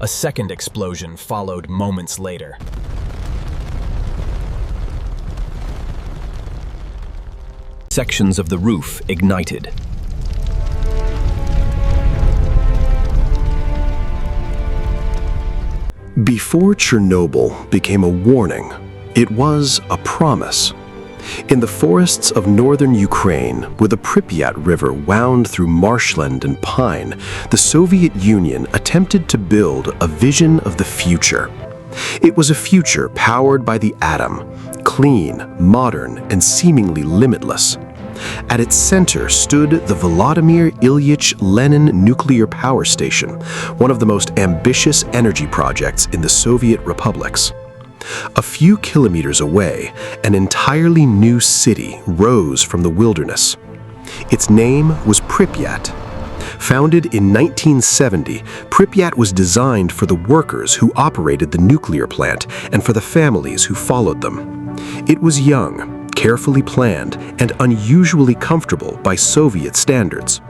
A second explosion followed moments later. Sections of the roof ignited. Before Chernobyl became a warning, it was a promise. In the forests of northern Ukraine, where the Pripyat River wound through marshland and pine, the Soviet Union attempted to build a vision of the future. It was a future powered by the atom, clean, modern, and seemingly limitless. At its center stood the Vladimir Ilyich Lenin Nuclear Power Station, one of the most ambitious energy projects in the Soviet republics. A few kilometers away, an entirely new city rose from the wilderness. Its name was Pripyat. Founded in 1970, Pripyat was designed for the workers who operated the nuclear plant and for the families who followed them. It was young, carefully planned, and unusually comfortable by Soviet standards.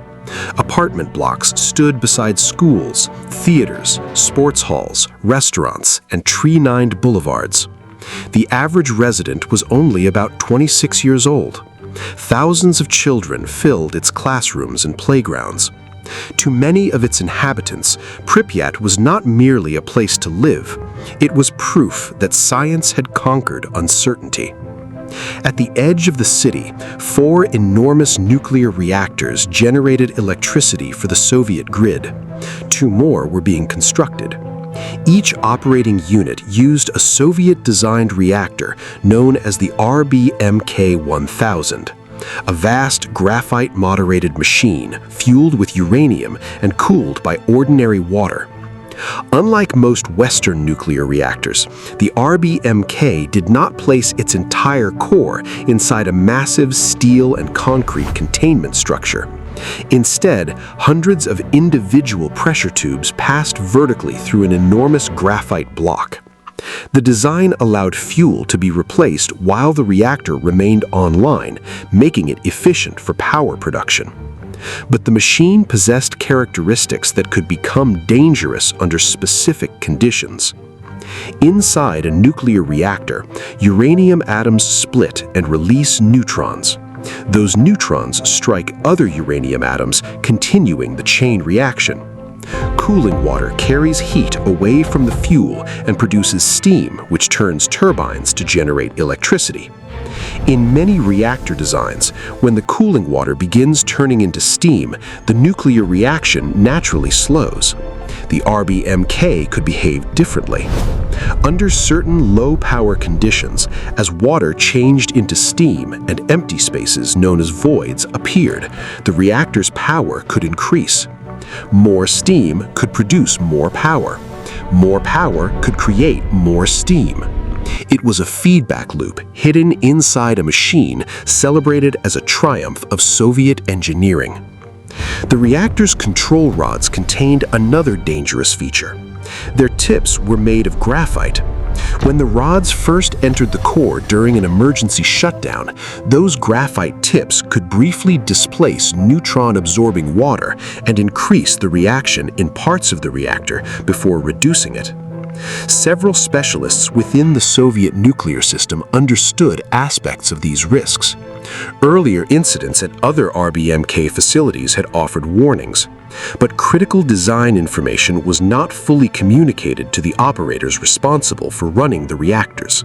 Apartment blocks stood beside schools, theaters, sports halls, restaurants, and tree-lined boulevards. The average resident was only about 26 years old. Thousands of children filled its classrooms and playgrounds. To many of its inhabitants, Pripyat was not merely a place to live. It was proof that science had conquered uncertainty. At the edge of the city, 4 enormous nuclear reactors generated electricity for the Soviet grid. 2 more were being constructed. Each operating unit used a Soviet-designed reactor known as the RBMK-1000, a vast graphite-moderated machine fueled with uranium and cooled by ordinary water. Unlike most Western nuclear reactors, the RBMK did not place its entire core inside a massive steel and concrete containment structure. Instead, hundreds of individual pressure tubes passed vertically through an enormous graphite block. The design allowed fuel to be replaced while the reactor remained online, making it efficient for power production. But the machine possessed characteristics that could become dangerous under specific conditions. Inside a nuclear reactor, uranium atoms split and release neutrons. Those neutrons strike other uranium atoms, continuing the chain reaction. Cooling water carries heat away from the fuel and produces steam, which turns turbines to generate electricity. In many reactor designs, when the cooling water begins turning into steam, the nuclear reaction naturally slows. The RBMK could behave differently. Under certain low-power conditions, as water changed into steam and empty spaces known as voids appeared, the reactor's power could increase. More steam could produce more power. More power could create more steam. It was a feedback loop hidden inside a machine celebrated as a triumph of Soviet engineering. The reactor's control rods contained another dangerous feature. Their tips were made of graphite. When the rods first entered the core during an emergency shutdown, those graphite tips could briefly displace neutron-absorbing water and increase the reaction in parts of the reactor before reducing it. Several specialists within the Soviet nuclear system understood aspects of these risks. Earlier incidents at other RBMK facilities had offered warnings, but critical design information was not fully communicated to the operators responsible for running the reactors.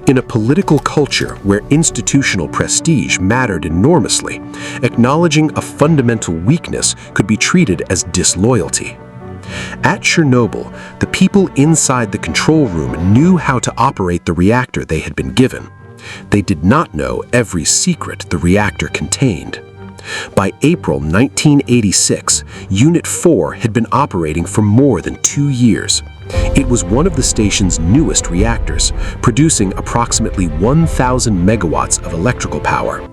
In a political culture where institutional prestige mattered enormously, acknowledging a fundamental weakness could be treated as disloyalty. At Chernobyl, the people inside the control room knew how to operate the reactor they had been given. They did not know every secret the reactor contained. By April 1986, Unit 4 had been operating for more than 2 years. It was one of the station's newest reactors, producing approximately 1,000 megawatts of electrical power.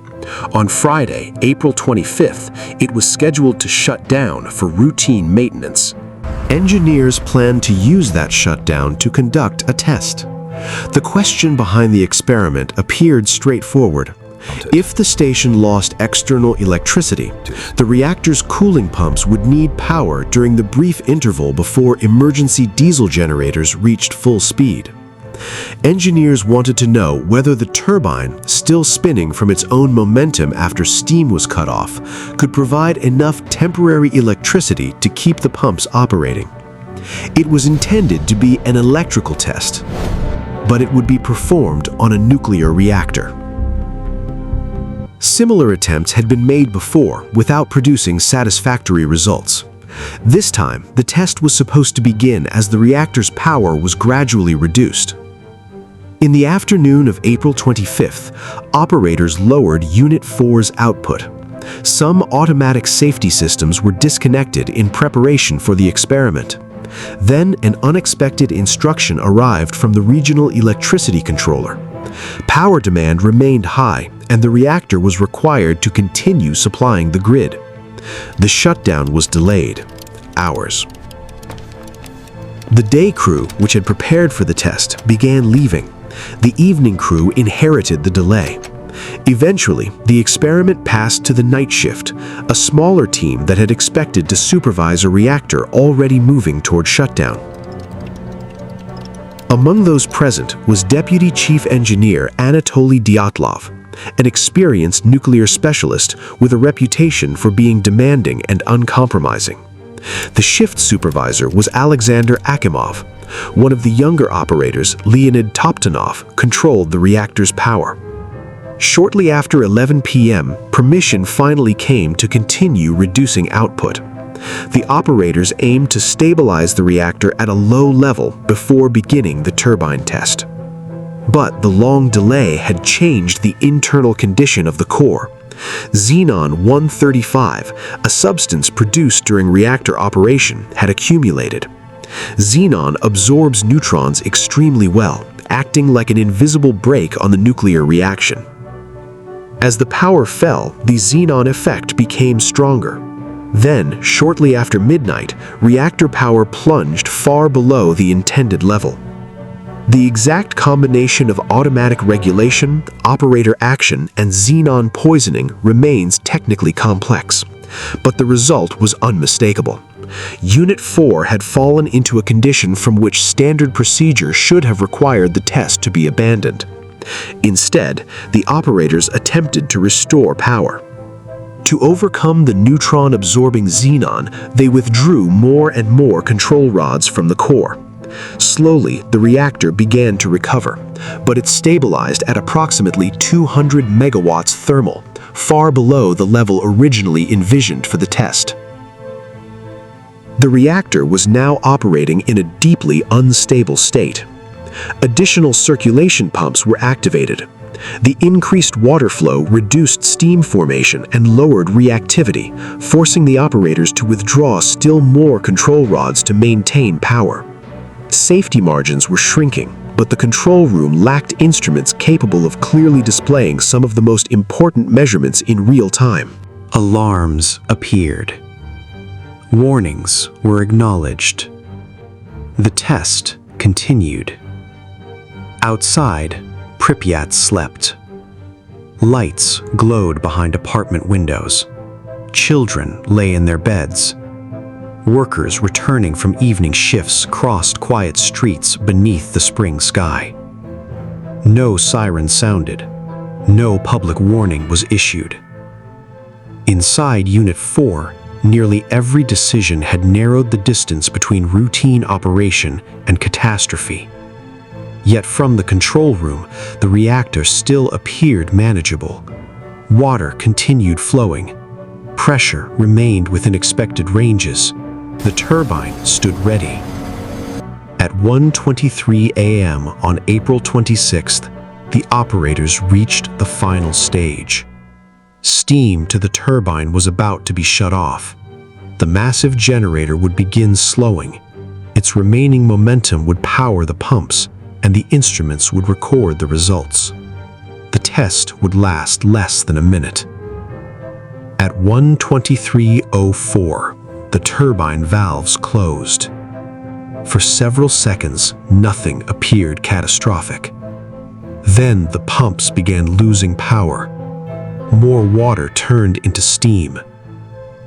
On Friday, April 25th, it was scheduled to shut down for routine maintenance. Engineers planned to use that shutdown to conduct a test. The question behind the experiment appeared straightforward. If the station lost external electricity, the reactor's cooling pumps would need power during the brief interval before emergency diesel generators reached full speed. Engineers wanted to know whether the turbine, still spinning from its own momentum after steam was cut off, could provide enough temporary electricity to keep the pumps operating. It was intended to be an electrical test, but it would be performed on a nuclear reactor. Similar attempts had been made before without producing satisfactory results. This time, the test was supposed to begin as the reactor's power was gradually reduced. In the afternoon of April 25th, operators lowered Unit 4's output. Some automatic safety systems were disconnected in preparation for the experiment. Then an unexpected instruction arrived from the regional electricity controller. Power demand remained high, and the reactor was required to continue supplying the grid. The shutdown was delayed hours. The day crew, which had prepared for the test, began leaving. The evening crew inherited the delay. Eventually, the experiment passed to the night shift, a smaller team that had expected to supervise a reactor already moving toward shutdown. Among those present was Deputy Chief Engineer Anatoly Dyatlov, an experienced nuclear specialist with a reputation for being demanding and uncompromising. The shift supervisor was Alexander Akimov. One of the younger operators, Leonid Toptanov, controlled the reactor's power. Shortly after 11 p.m., permission finally came to continue reducing output. The operators aimed to stabilize the reactor at a low level before beginning the turbine test. But the long delay had changed the internal condition of the core. Xenon-135, a substance produced during reactor operation, had accumulated. Xenon absorbs neutrons extremely well, acting like an invisible brake on the nuclear reaction. As the power fell, the xenon effect became stronger. Then, shortly after midnight, reactor power plunged far below the intended level. The exact combination of automatic regulation, operator action, and xenon poisoning remains technically complex, but the result was unmistakable. Unit 4 had fallen into a condition from which standard procedure should have required the test to be abandoned. Instead, the operators attempted to restore power. To overcome the neutron-absorbing xenon, they withdrew more and more control rods from the core. Slowly, the reactor began to recover, but it stabilized at approximately 200 megawatts thermal, far below the level originally envisioned for the test. The reactor was now operating in a deeply unstable state. Additional circulation pumps were activated. The increased water flow reduced steam formation and lowered reactivity, forcing the operators to withdraw still more control rods to maintain power. Safety margins were shrinking, but the control room lacked instruments capable of clearly displaying some of the most important measurements in real time. Alarms appeared. Warnings were acknowledged. The test continued. Outside, Pripyat slept. Lights glowed behind apartment windows. Children lay in their beds. Workers returning from evening shifts crossed quiet streets beneath the spring sky. No siren sounded. No public warning was issued. Inside Unit 4, nearly every decision had narrowed the distance between routine operation and catastrophe. Yet from the control room, the reactor still appeared manageable. Water continued flowing. Pressure remained within expected ranges. The turbine stood ready. At 1:23 a.m. on April 26th, the operators reached the final stage. Steam to the turbine was about to be shut off. The massive generator would begin slowing. Its remaining momentum would power the pumps, and the instruments would record the results. The test would last less than a minute. At 1:23:04, the turbine valves closed. For several seconds, nothing appeared catastrophic. Then the pumps began losing power, more water turned into steam.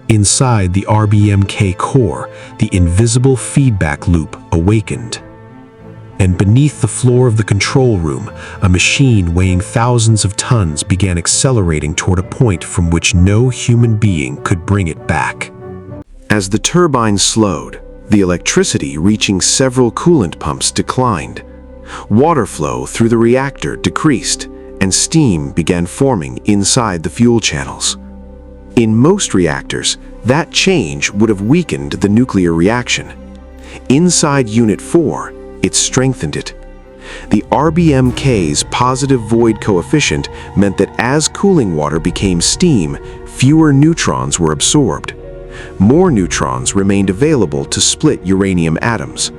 Inside the RBMK core, the invisible feedback loop awakened. And beneath the floor of the control room, a machine weighing thousands of tons began accelerating toward a point from which no human being could bring it back. As the turbine slowed, the electricity reaching several coolant pumps declined. Water flow through the reactor decreased, and steam began forming inside the fuel channels. In most reactors, that change would have weakened the nuclear reaction. Inside Unit 4, it strengthened it. The RBMK's positive void coefficient meant that as cooling water became steam, fewer neutrons were absorbed. More neutrons remained available to split uranium atoms.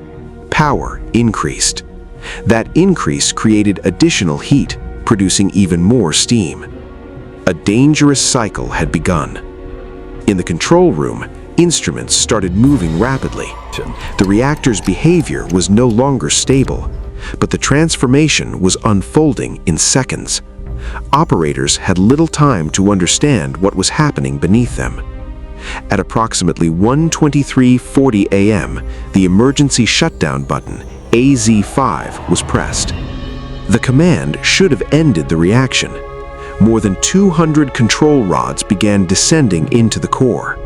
Power increased. That increase created additional heat, producing even more steam. A dangerous cycle had begun. In the control room, instruments started moving rapidly. The reactor's behavior was no longer stable, but the transformation was unfolding in seconds. Operators had little time to understand what was happening beneath them. At approximately 1:23:40 a.m., the emergency shutdown button, AZ5, was pressed. The command should have ended the reaction. More than 200 control rods began descending into the core.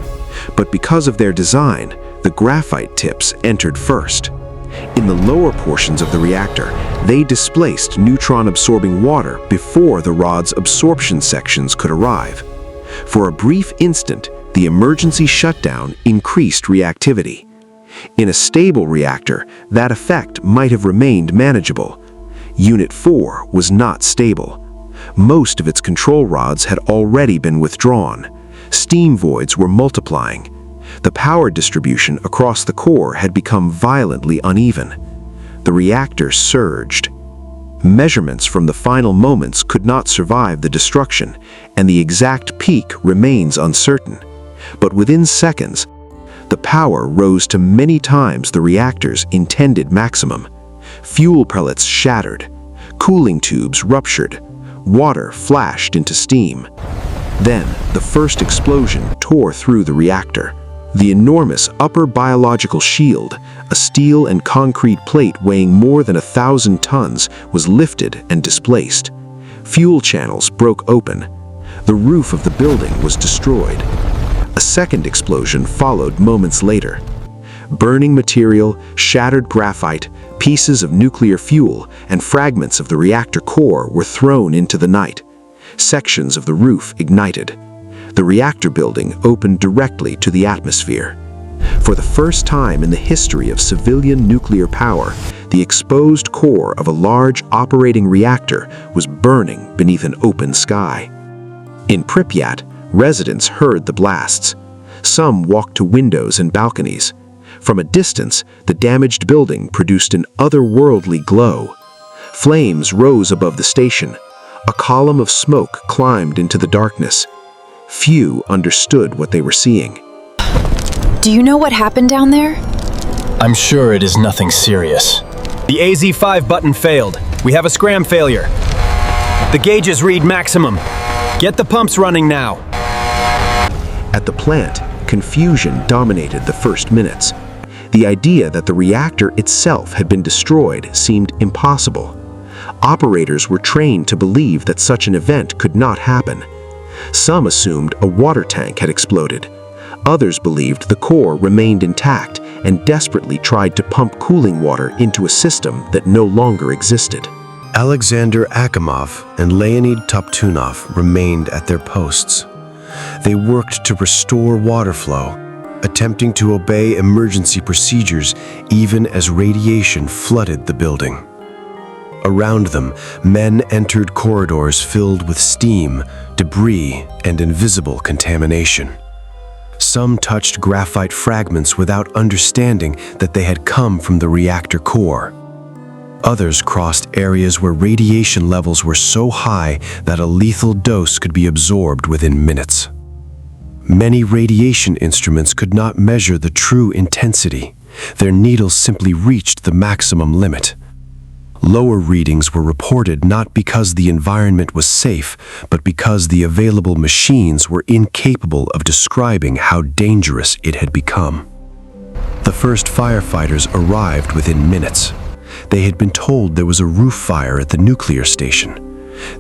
But because of their design, the graphite tips entered first. In the lower portions of the reactor, they displaced neutron-absorbing water before the rod's absorption sections could arrive. For a brief instant, the emergency shutdown increased reactivity. In a stable reactor, that effect might have remained manageable. Unit 4 was not stable. Most of its control rods had already been withdrawn. Steam voids were multiplying. The power distribution across the core had become violently uneven. The reactor surged. Measurements from the final moments could not survive the destruction, and the exact peak remains uncertain. But within seconds, the power rose to many times the reactor's intended maximum. Fuel pellets shattered. Cooling tubes ruptured. Water flashed into steam. Then, the first explosion tore through the reactor. The enormous upper biological shield, a steel and concrete plate weighing more than 1,000 tons, was lifted and displaced. Fuel channels broke open. The roof of the building was destroyed. A second explosion followed moments later. Burning material, shattered graphite, pieces of nuclear fuel, and fragments of the reactor core were thrown into the night. Sections of the roof ignited. The reactor building opened directly to the atmosphere. For the first time in the history of civilian nuclear power, the exposed core of a large operating reactor was burning beneath an open sky. In Pripyat, residents heard the blasts. Some walked to windows and balconies. From a distance, the damaged building produced an otherworldly glow. Flames rose above the station. A column of smoke climbed into the darkness. Few understood what they were seeing. Do you know what happened down there? I'm sure it is nothing serious. The AZ5 button failed. We have a scram failure. The gauges read maximum. Get the pumps running now. At the plant, confusion dominated the first minutes. The idea that the reactor itself had been destroyed seemed impossible. Operators were trained to believe that such an event could not happen. Some assumed a water tank had exploded. Others believed the core remained intact and desperately tried to pump cooling water into a system that no longer existed. Alexander Akimov and Leonid Toptunov remained at their posts. They worked to restore water flow, attempting to obey emergency procedures even as radiation flooded the building. Around them, men entered corridors filled with steam, debris, and invisible contamination. Some touched graphite fragments without understanding that they had come from the reactor core. Others crossed areas where radiation levels were so high that a lethal dose could be absorbed within minutes. Many radiation instruments could not measure the true intensity. Their needles simply reached the maximum limit. Lower readings were reported not because the environment was safe, but because the available machines were incapable of describing how dangerous it had become. The first firefighters arrived within minutes. They had been told there was a roof fire at the nuclear station.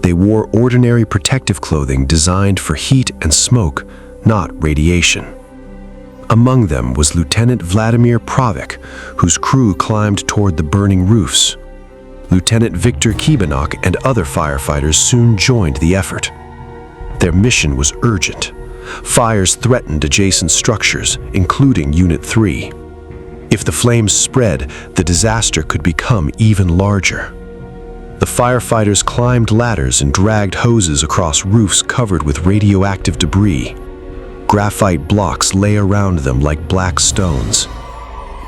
They wore ordinary protective clothing designed for heat and smoke, not radiation. Among them was Lieutenant Vladimir Pravik, whose crew climbed toward the burning roofs. Lieutenant Viktor Kibanok and other firefighters soon joined the effort. Their mission was urgent. Fires threatened adjacent structures, including Unit 3. If the flames spread, the disaster could become even larger. The firefighters climbed ladders and dragged hoses across roofs covered with radioactive debris. Graphite blocks lay around them like black stones.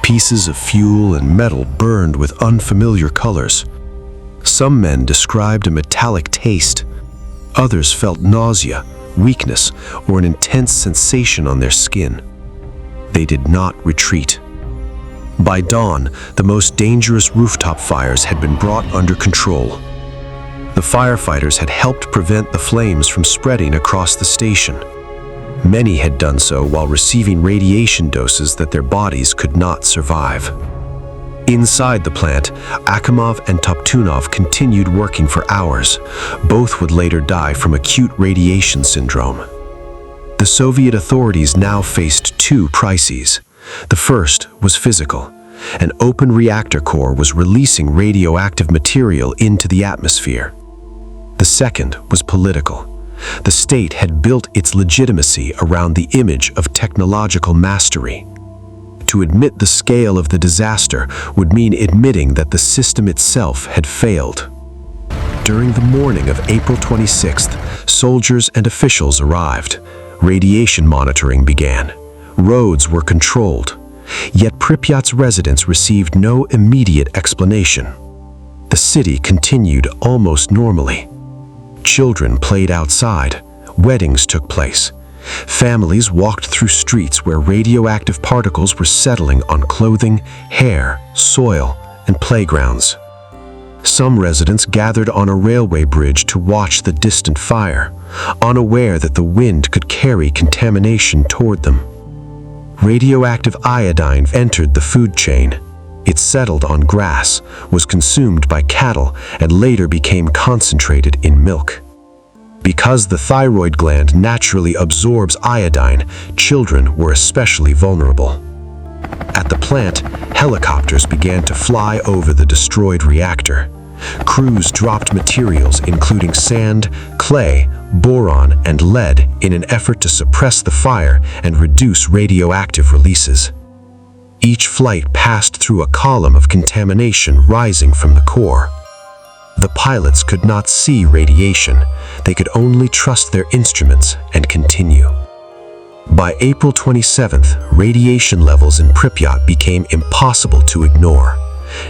Pieces of fuel and metal burned with unfamiliar colors. Some men described a metallic taste. Others felt nausea, weakness, or an intense sensation on their skin. They did not retreat. By dawn, the most dangerous rooftop fires had been brought under control. The firefighters had helped prevent the flames from spreading across the station. Many had done so while receiving radiation doses that their bodies could not survive. Inside the plant, Akimov and Toptunov continued working for hours. Both would later die from acute radiation syndrome. The Soviet authorities now faced two crises. The first was physical. An open reactor core was releasing radioactive material into the atmosphere. The second was political. The state had built its legitimacy around the image of technological mastery. To admit the scale of the disaster would mean admitting that the system itself had failed. During the morning of April 26th, soldiers and officials arrived. Radiation monitoring began. Roads were controlled. Yet Pripyat's residents received no immediate explanation. The city continued almost normally. Children played outside. Weddings took place. Families walked through streets where radioactive particles were settling on clothing, hair, soil, and playgrounds. Some residents gathered on a railway bridge to watch the distant fire, unaware that the wind could carry contamination toward them. Radioactive iodine entered the food chain. It settled on grass, was consumed by cattle, and later became concentrated in milk. Because the thyroid gland naturally absorbs iodine, children were especially vulnerable. At the plant, helicopters began to fly over the destroyed reactor. Crews dropped materials including sand, clay, boron, and lead in an effort to suppress the fire and reduce radioactive releases. Each flight passed through a column of contamination rising from the core. The pilots could not see radiation. They could only trust their instruments and continue. By April 27th, radiation levels in Pripyat became impossible to ignore.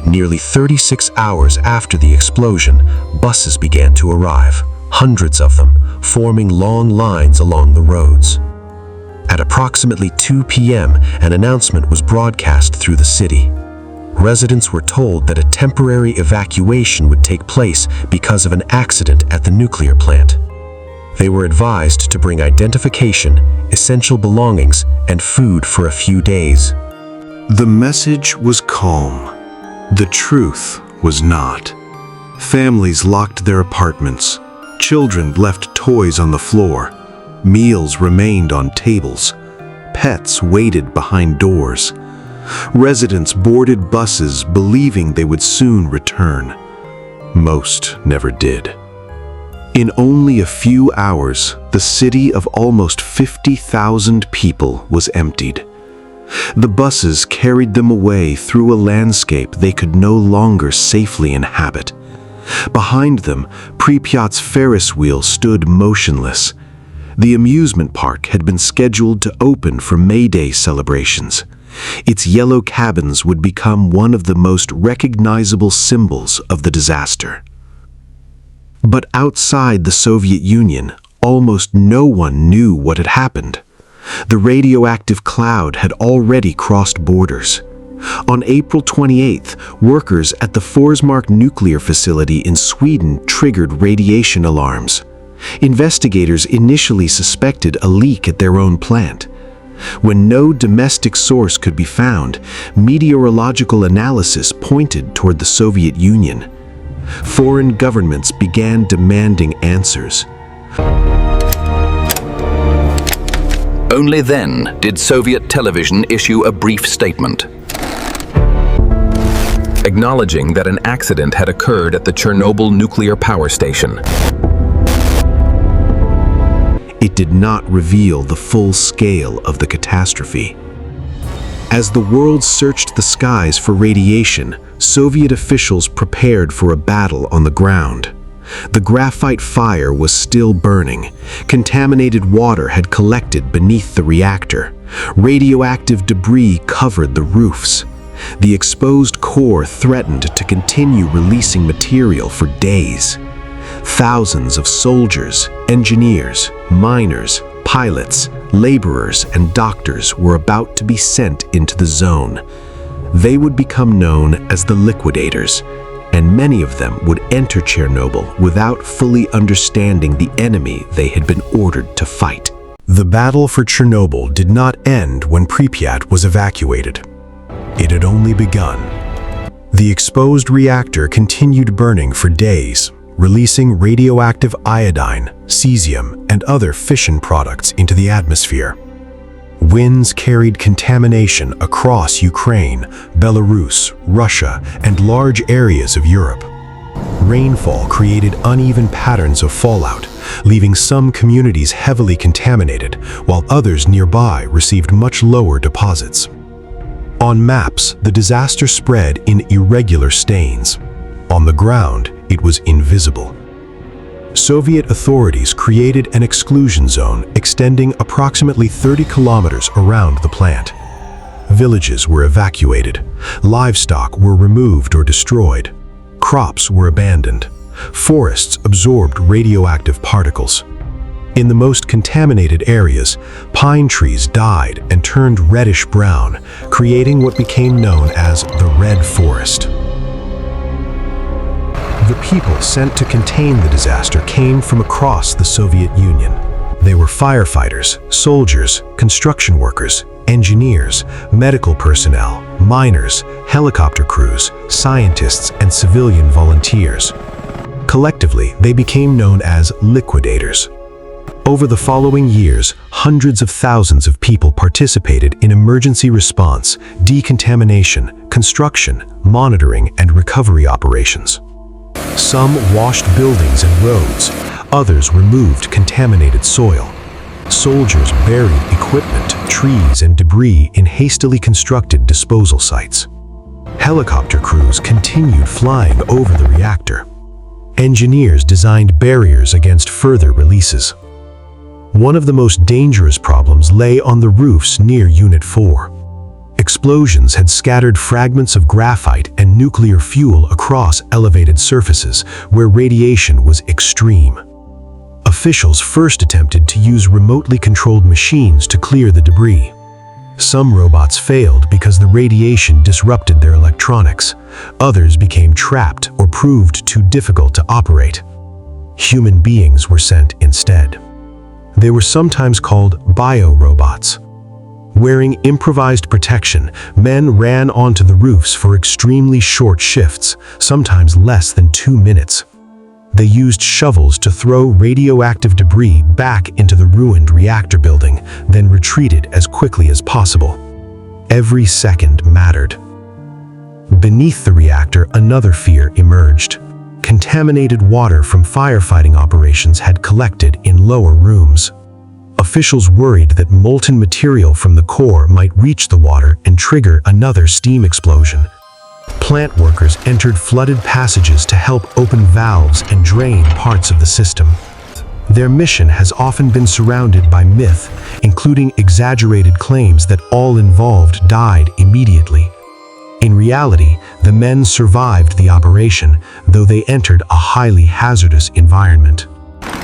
Nearly 36 hours after the explosion, buses began to arrive, hundreds of them, forming long lines along the roads. At approximately 2 p.m., an announcement was broadcast through the city. Residents were told that a temporary evacuation would take place because of an accident at the nuclear plant. They were advised to bring identification, essential belongings, and food for a few days. The message was calm. The truth was not. Families locked their apartments. Children left toys on the floor. Meals remained on tables. Pets waited behind doors. Residents boarded buses believing they would soon return. Most never did. In only a few hours, the city of almost 50,000 people was emptied. The buses carried them away through a landscape they could no longer safely inhabit. Behind them, Pripyat's Ferris wheel stood motionless. The amusement park had been scheduled to open for May Day celebrations. Its yellow cabins would become one of the most recognizable symbols of the disaster. But outside the Soviet Union, almost no one knew what had happened. The radioactive cloud had already crossed borders. On April 28th, workers at the Forsmark nuclear facility in Sweden triggered radiation alarms. Investigators initially suspected a leak at their own plant. When no domestic source could be found, meteorological analysis pointed toward the Soviet Union. Foreign governments began demanding answers. Only then did Soviet television issue a brief statement, acknowledging that an accident had occurred at the Chernobyl nuclear power station. It did not reveal the full scale of the catastrophe. As the world searched the skies for radiation, Soviet officials prepared for a battle on the ground. The graphite fire was still burning. Contaminated water had collected beneath the reactor. Radioactive debris covered the roofs. The exposed core threatened to continue releasing material for days. Thousands of soldiers, engineers, miners, pilots, laborers, and doctors were about to be sent into the zone. They would become known as the liquidators, and many of them would enter Chernobyl without fully understanding the enemy they had been ordered to fight. The battle for Chernobyl did not end when Pripyat was evacuated. It had only begun. The exposed reactor continued burning for days, releasing radioactive iodine, cesium, and other fission products into the atmosphere. Winds carried contamination across Ukraine, Belarus, Russia, and large areas of Europe. Rainfall created uneven patterns of fallout, leaving some communities heavily contaminated, while others nearby received much lower deposits. On maps, the disaster spread in irregular stains. On the ground, it was invisible. Soviet authorities created an exclusion zone extending approximately 30 kilometers around the plant. Villages were evacuated, livestock were removed or destroyed, crops were abandoned, forests absorbed radioactive particles. In the most contaminated areas, pine trees died and turned reddish-brown, creating what became known as the Red Forest. The people sent to contain the disaster came from across the Soviet Union. They were firefighters, soldiers, construction workers, engineers, medical personnel, miners, helicopter crews, scientists, and civilian volunteers. Collectively, they became known as liquidators. Over the following years, hundreds of thousands of people participated in emergency response, decontamination, construction, monitoring, and recovery operations. Some washed buildings and roads, others removed contaminated soil. Soldiers buried equipment, trees, and debris in hastily constructed disposal sites. Helicopter crews continued flying over the reactor. Engineers designed barriers against further releases. One of the most dangerous problems lay on the roofs near Unit 4. Explosions had scattered fragments of graphite and nuclear fuel across elevated surfaces where radiation was extreme. Officials first attempted to use remotely controlled machines to clear the debris. Some robots failed because the radiation disrupted their electronics. Others became trapped or proved too difficult to operate. Human beings were sent instead. They were sometimes called bio-robots. Wearing improvised protection, men ran onto the roofs for extremely short shifts, sometimes less than 2 minutes. They used shovels to throw radioactive debris back into the ruined reactor building, then retreated as quickly as possible. Every second mattered. Beneath the reactor, another fear emerged. Contaminated water from firefighting operations had collected in lower rooms. Officials worried that molten material from the core might reach the water and trigger another steam explosion. Plant workers entered flooded passages to help open valves and drain parts of the system. Their mission has often been surrounded by myth, including exaggerated claims that all involved died immediately. In reality, the men survived the operation, though they entered a highly hazardous environment.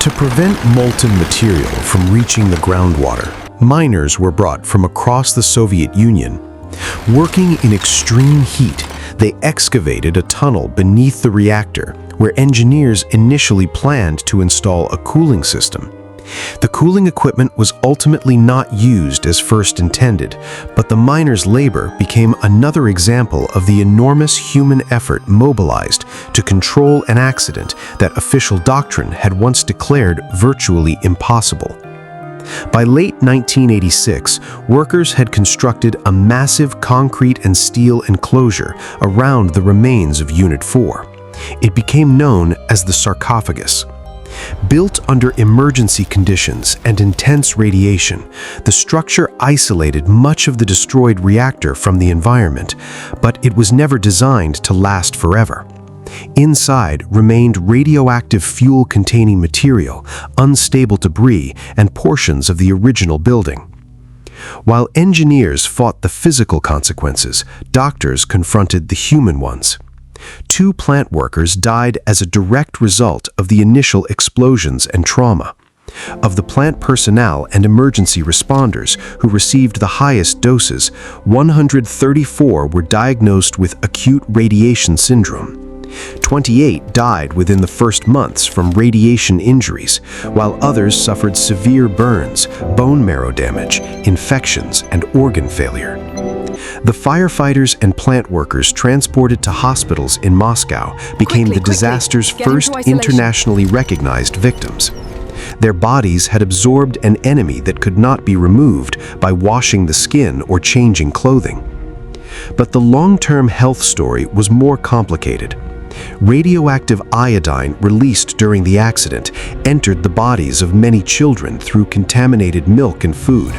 To prevent molten material from reaching the groundwater, miners were brought from across the Soviet Union. Working in extreme heat, they excavated a tunnel beneath the reactor, where engineers initially planned to install a cooling system. The cooling equipment was ultimately not used as first intended, but the miners' labor became another example of the enormous human effort mobilized to control an accident that official doctrine had once declared virtually impossible. By late 1986, workers had constructed a massive concrete and steel enclosure around the remains of Unit 4. It became known as the sarcophagus. Built under emergency conditions and intense radiation, the structure isolated much of the destroyed reactor from the environment, but it was never designed to last forever. Inside remained radioactive fuel-containing material, unstable debris, and portions of the original building. While engineers fought the physical consequences, doctors confronted the human ones. 2 plant workers died as a direct result of the initial explosions and trauma. Of the plant personnel and emergency responders who received the highest doses, 134 were diagnosed with acute radiation syndrome. 28 died within the first months from radiation injuries, while others suffered severe burns, bone marrow damage, infections, and organ failure. The firefighters and plant workers transported to hospitals in Moscow became the disaster's first internationally recognized victims. Their bodies had absorbed an enemy that could not be removed by washing the skin or changing clothing. But the long-term health story was more complicated. Radioactive iodine released during the accident entered the bodies of many children through contaminated milk and food.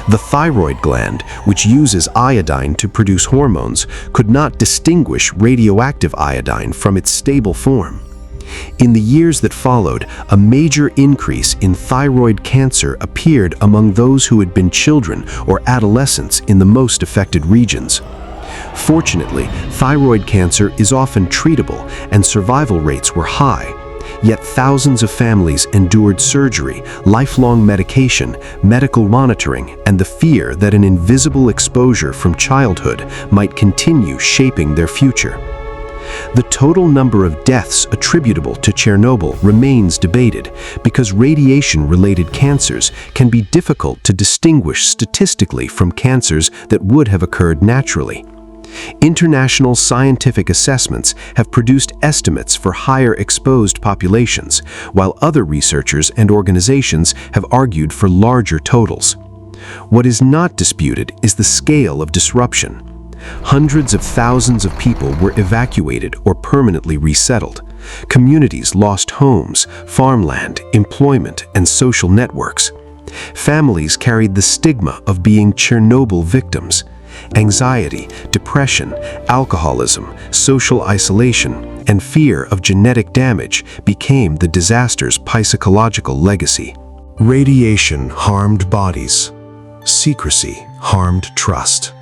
The thyroid gland, which uses iodine to produce hormones, could not distinguish radioactive iodine from its stable form. In the years that followed, a major increase in thyroid cancer appeared among those who had been children or adolescents in the most affected regions. Fortunately, thyroid cancer is often treatable and survival rates were high. Yet thousands of families endured surgery, lifelong medication, medical monitoring, and the fear that an invisible exposure from childhood might continue shaping their future. The total number of deaths attributable to Chernobyl remains debated because radiation-related cancers can be difficult to distinguish statistically from cancers that would have occurred naturally. International scientific assessments have produced estimates for higher exposed populations, while other researchers and organizations have argued for larger totals. What is not disputed is the scale of disruption. Hundreds of thousands of people were evacuated or permanently resettled. Communities lost homes, farmland, employment, and social networks. Families carried the stigma of being Chernobyl victims. Anxiety, depression, alcoholism, social isolation, and fear of genetic damage became the disaster's psychological legacy. Radiation harmed bodies. Secrecy harmed trust.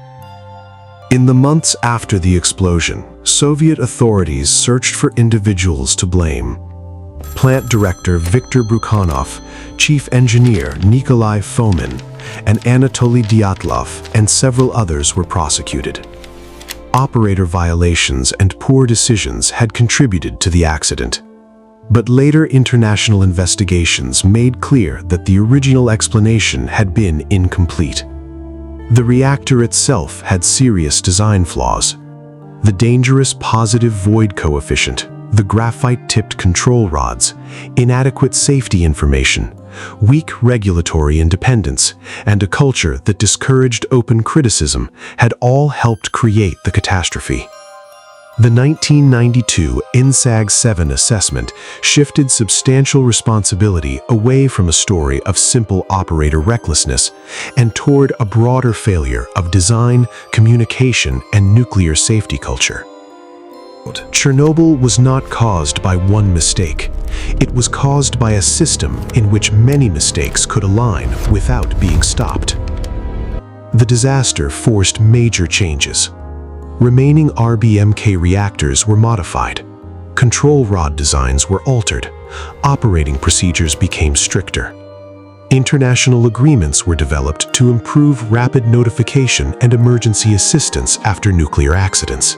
In the months after the explosion, Soviet authorities searched for individuals to blame. Plant Director Viktor Brukhanov, Chief Engineer Nikolai Fomin, and Anatoly Dyatlov and several others were prosecuted. Operator violations and poor decisions had contributed to the accident. But later international investigations made clear that the original explanation had been incomplete. The reactor itself had serious design flaws. The dangerous positive void coefficient, the graphite-tipped control rods, inadequate safety information, weak regulatory independence, and a culture that discouraged open criticism had all helped create the catastrophe. The 1992 INSAG-7 assessment shifted substantial responsibility away from a story of simple operator recklessness and toward a broader failure of design, communication, and nuclear safety culture. Chernobyl was not caused by one mistake. It was caused by a system in which many mistakes could align without being stopped. The disaster forced major changes. Remaining RBMK reactors were modified. Control rod designs were altered. Operating procedures became stricter. International agreements were developed to improve rapid notification and emergency assistance after nuclear accidents.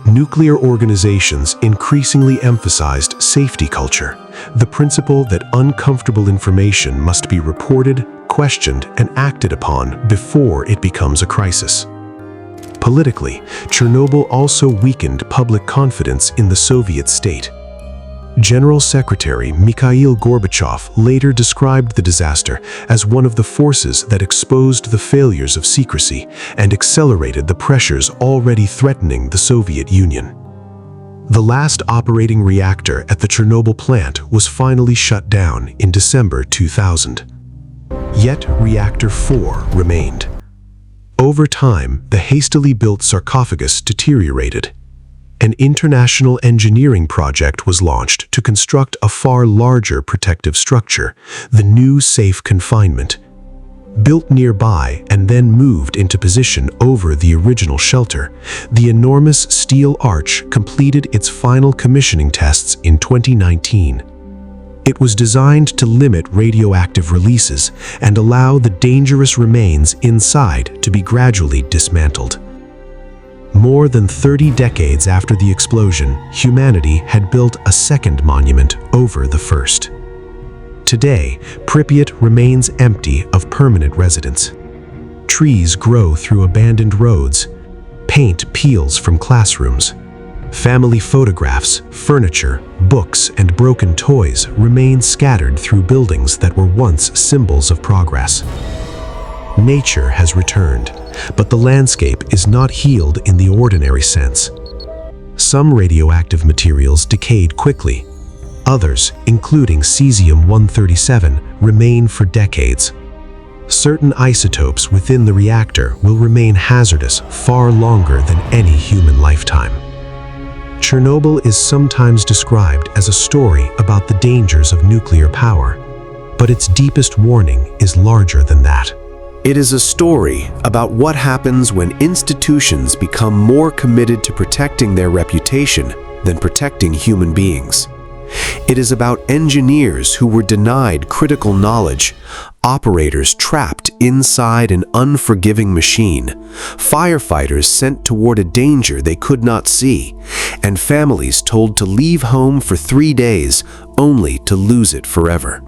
Nuclear organizations increasingly emphasized safety culture, the principle that uncomfortable information must be reported, questioned, and acted upon before it becomes a crisis. Politically, Chernobyl also weakened public confidence in the Soviet state. General Secretary Mikhail Gorbachev later described the disaster as one of the forces that exposed the failures of secrecy and accelerated the pressures already threatening the Soviet Union. The last operating reactor at the Chernobyl plant was finally shut down in December 2000. Yet Reactor 4 remained. Over time, the hastily built sarcophagus deteriorated. An international engineering project was launched to construct a far larger protective structure, the new Safe Confinement. Built nearby and then moved into position over the original shelter, the enormous steel arch completed its final commissioning tests in 2019. It was designed to limit radioactive releases and allow the dangerous remains inside to be gradually dismantled. More than 30 decades after the explosion, humanity had built a second monument over the first. Today, Pripyat remains empty of permanent residents. Trees grow through abandoned roads. Paint peels from classrooms. Family photographs, furniture, books, and broken toys remain scattered through buildings that were once symbols of progress. Nature has returned, but the landscape is not healed in the ordinary sense. Some radioactive materials decayed quickly. Others, including cesium-137, remain for decades. Certain isotopes within the reactor will remain hazardous far longer than any human lifetime. Chernobyl is sometimes described as a story about the dangers of nuclear power, but its deepest warning is larger than that. It is a story about what happens when institutions become more committed to protecting their reputation than protecting human beings. It is about engineers who were denied critical knowledge, operators trapped inside an unforgiving machine, firefighters sent toward a danger they could not see, and families told to leave home for 3 days only to lose it forever.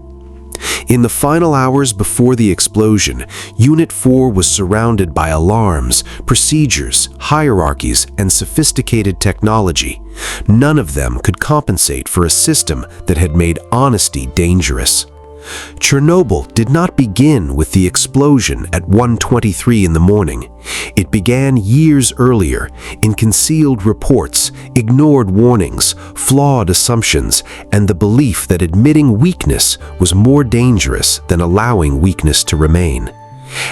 In the final hours before the explosion, Unit 4 was surrounded by alarms, procedures, hierarchies, and sophisticated technology. None of them could compensate for a system that had made honesty dangerous. Chernobyl did not begin with the explosion at 1:23 in the morning. It began years earlier in concealed reports, ignored warnings, flawed assumptions, and the belief that admitting weakness was more dangerous than allowing weakness to remain.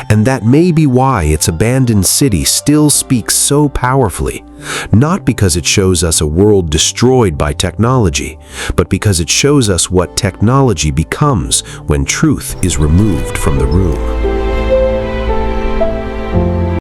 And that may be why its abandoned city still speaks so powerfully, not because it shows us a world destroyed by technology, but because it shows us what technology becomes when truth is removed from the room.